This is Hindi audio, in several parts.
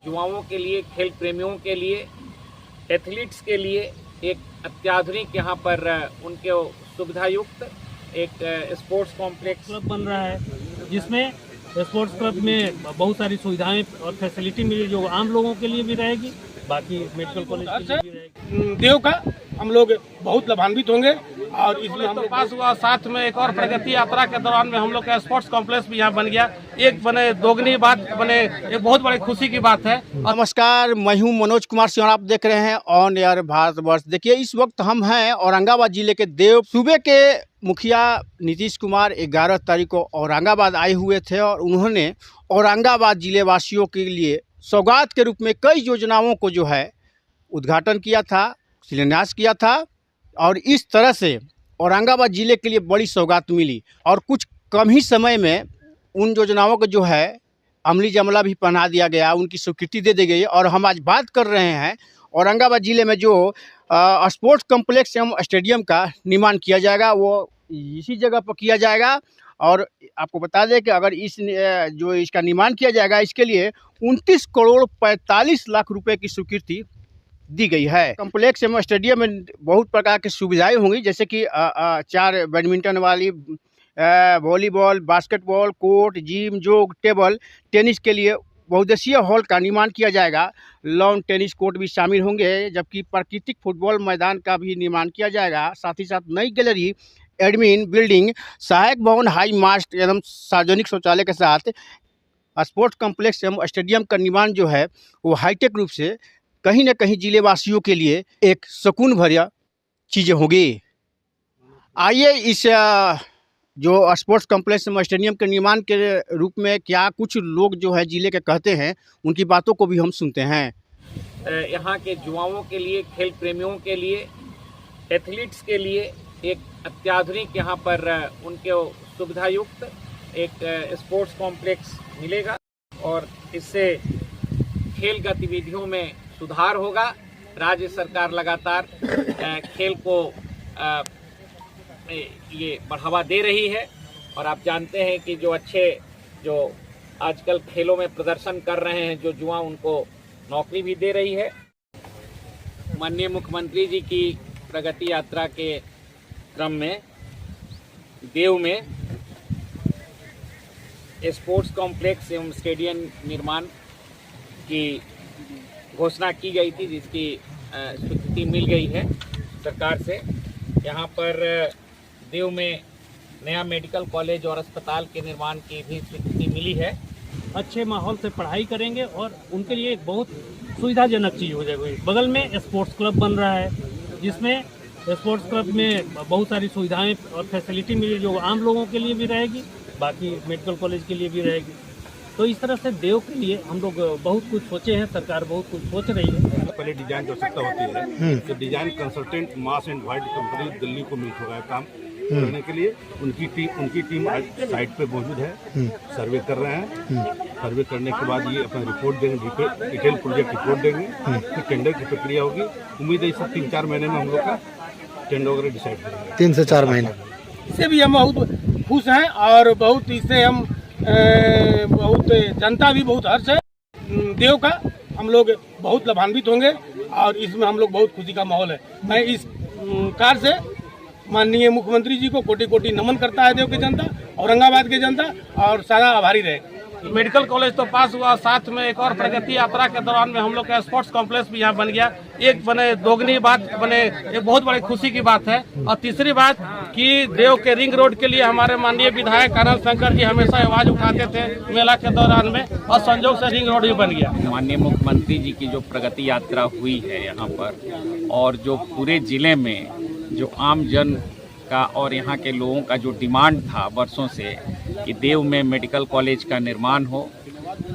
युवाओं के लिए, खेल प्रेमियों के लिए, एथलीट्स के लिए एक अत्याधुनिक यहाँ पर उनके सुविधा युक्त एक स्पोर्ट्स कॉम्प्लेक्स क्लब बन रहा है, जिसमें स्पोर्ट्स क्लब में बहुत सारी सुविधाएं और फैसिलिटी मिली जो आम लोगों के लिए भी रहेगी, बाकी मेडिकल कॉलेज के लिए भी रहेगी। देव का हम लोग बहुत लाभान्वित होंगे और इसमें हम पास हुआ। साथ में एक और प्रगति यात्रा के दौरान में हम लोग का स्पोर्ट्स कॉम्प्लेक्स भी यहाँ बन गया। एक बने दोगुनी बात बने, एक बहुत बड़ी खुशी की बात है। नमस्कार, मैं हूँ मनोज कुमार सिंह और आप देख रहे हैं ऑन एयर भारतवर्ष। देखिए, इस वक्त हम हैं औरंगाबाद जिले के देव। सूबे के मुखिया नीतीश कुमार 11 तारीख को औरंगाबाद आए हुए थे और उन्होंने औरंगाबाद जिले वासियों के लिए सौगात के रूप में कई योजनाओं को जो है उद्घाटन किया था, शिलान्यास किया था और इस तरह से औरंगाबाद जिले के लिए बड़ी सौगात मिली और कुछ कम ही समय में उन योजनाओं को जो है अमली जमला भी पहना दिया गया, उनकी स्वीकृति दे दी गई। और हम आज बात कर रहे हैं औरंगाबाद जिले में जो स्पोर्ट्स कॉम्प्लेक्स एवं स्टेडियम का निर्माण किया जाएगा, वो इसी जगह पर किया जाएगा। और आपको बता दें कि अगर जो इसका निर्माण किया जाएगा, इसके लिए 29 करोड़ 45 लाख रुपए की स्वीकृति दी गई है। कॉम्प्लेक्स एवं स्टेडियम में बहुत प्रकार की सुविधाएं होंगी, जैसे कि 4 बैडमिंटन वाली, वॉलीबॉल, बास्केटबॉल कोर्ट, जिम, जोग, टेबल टेनिस के लिए बहुउद्देशीय हॉल का निर्माण किया जाएगा। लॉन टेनिस कोर्ट भी शामिल होंगे, जबकि प्राकृतिक फुटबॉल मैदान का भी निर्माण किया जाएगा। साथ ही साथ नई गैलरी, एडमिन बिल्डिंग, सहायक भवन, हाई मास्ट एवं सार्वजनिक शौचालय के साथ स्पोर्ट्स कॉम्प्लेक्स एवं स्टेडियम का निर्माण जो है वो हाईटेक रूप से कहीं न कहीं जिले वासियों के लिए एक सुकून भरिया चीज़ें होगी। आइए इस जो स्पोर्ट्स कॉम्प्लेक्स एवं स्टेडियम के निर्माण के रूप में क्या कुछ लोग जो है जिले के कहते हैं, उनकी बातों को भी हम सुनते हैं। यहाँ के युवाओं के लिए, खेल प्रेमियों के लिए, एथलीट्स के लिए एक अत्याधुनिक यहाँ पर उनके सुविधा युक्त एक स्पोर्ट्स कॉम्प्लेक्स मिलेगा और इससे खेल गतिविधियों में सुधार होगा। राज्य सरकार लगातार खेल को ये बढ़ावा दे रही है और आप जानते हैं कि जो आजकल खेलों में प्रदर्शन कर रहे हैं जो युवा, उनको नौकरी भी दे रही है। माननीय मुख्यमंत्री जी की प्रगति यात्रा के क्रम में देव में स्पोर्ट्स कॉम्प्लेक्स एवं स्टेडियम निर्माण की घोषणा की गई थी, जिसकी स्वीकृति मिल गई है सरकार से। यहाँ पर देव में नया मेडिकल कॉलेज और अस्पताल के निर्माण की भी स्वीकृति मिली है। अच्छे माहौल से पढ़ाई करेंगे और उनके लिए एक बहुत सुविधाजनक चीज़ हो जाएगी। बगल में स्पोर्ट्स क्लब बन रहा है, जिसमें स्पोर्ट्स क्लब में बहुत सारी सुविधाएं और फैसिलिटी मिली जो आम लोगों के लिए भी रहेगी, बाकी मेडिकल कॉलेज के लिए भी रहेगी। तो इस तरह से देव के लिए हम लोग बहुत कुछ सोचे हैं, सरकार बहुत कुछ सोच रही है। पहले डिजाइन की आवश्यकता होती है, तो design consultant mass and wide company Delhi को मिल चुका है काम करने के लिए। उनकी टीम आज साइट पे मौजूद है, सर्वे कर रहे हैं। सर्वे करने के बाद ये अपना रिपोर्ट देंगे, डिटेल प्रोजेक्ट रिपोर्ट देंगे, फिर टेंडर की प्रक्रिया होगी। उम्मीद है इस 3-4 महीने में हम लोग का टेंडर वगैरह डिसाइड करेंगे। 3 से 4 महीने इससे भी हम बहुत खुश हैं और बहुत इससे हम बहुत जनता भी बहुत हर्ष है। देव का हम लोग बहुत लाभान्वित होंगे और इसमें हम लोग बहुत खुशी का माहौल है। मैं इस कार से माननीय मुख्यमंत्री जी को कोटि कोटि नमन करता है देव की जनता, औरंगाबाद की जनता, और सारा आभारी रहे। मेडिकल कॉलेज तो पास हुआ। साथ में एक और प्रगति यात्रा के दौरान में हम लोग का स्पोर्ट्स कॉम्प्लेक्स भी यहाँ बन गया। एक बने दोगुनी बात बने, एक बहुत बड़ी खुशी की बात है। और तीसरी बात कि देव के रिंग रोड के लिए हमारे माननीय विधायक आनंद शंकर जी हमेशा आवाज उठाते थे मेला के दौरान में, और संजोग से रिंग रोड भी बन गया। माननीय मुख्यमंत्री जी की जो प्रगति यात्रा हुई है यहाँ पर, और जो पूरे जिले में जो आम जन का और यहाँ के लोगों का जो डिमांड था वर्षों से कि देव में मेडिकल कॉलेज का निर्माण हो,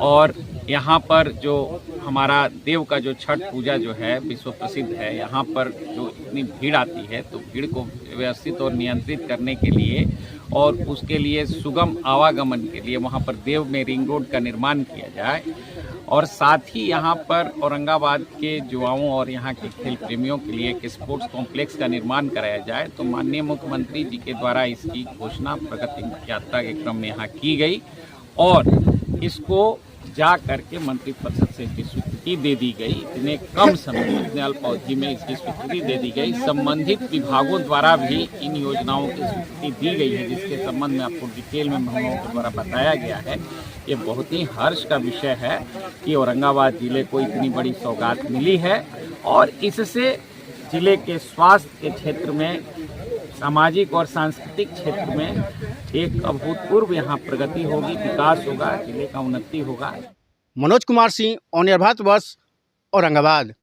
और यहाँ पर जो हमारा देव का जो छठ पूजा जो है विश्व प्रसिद्ध है, यहाँ पर जो इतनी भीड़ आती है, तो भीड़ को व्यवस्थित और नियंत्रित करने के लिए और उसके लिए सुगम आवागमन के लिए वहाँ पर देव में रिंग रोड का निर्माण किया जाए। और साथ ही यहाँ पर औरंगाबाद के युवाओं और यहाँ के खेल प्रेमियों के लिए एक स्पोर्ट्स कॉम्प्लेक्स का निर्माण कराया जाए। तो माननीय मुख्यमंत्री जी के द्वारा इसकी घोषणा प्रगति यात्रा के क्रम में यहाँ की गई और इसको जा करके मंत्रिपरिषद से इसकी स्वीकृति दे दी गई। इतने कम समय में, इतने अल्प अवधि में इसकी स्वीकृति दे दी गई। संबंधित विभागों द्वारा भी इन योजनाओं की स्वीकृति दी गई है, जिसके संबंध में आपको डिटेल में हम लोगों के द्वारा बताया गया है। ये बहुत ही हर्ष का विषय है कि औरंगाबाद जिले को इतनी बड़ी सौगात मिली है और इससे जिले के स्वास्थ्य के क्षेत्र में, सामाजिक और सांस्कृतिक क्षेत्र में एक अभूतपूर्व यहाँ प्रगति होगी, विकास होगा, जिले का उन्नति होगा। Manoj Kumar Singh, on air Bharatvarsh, Aurangabad.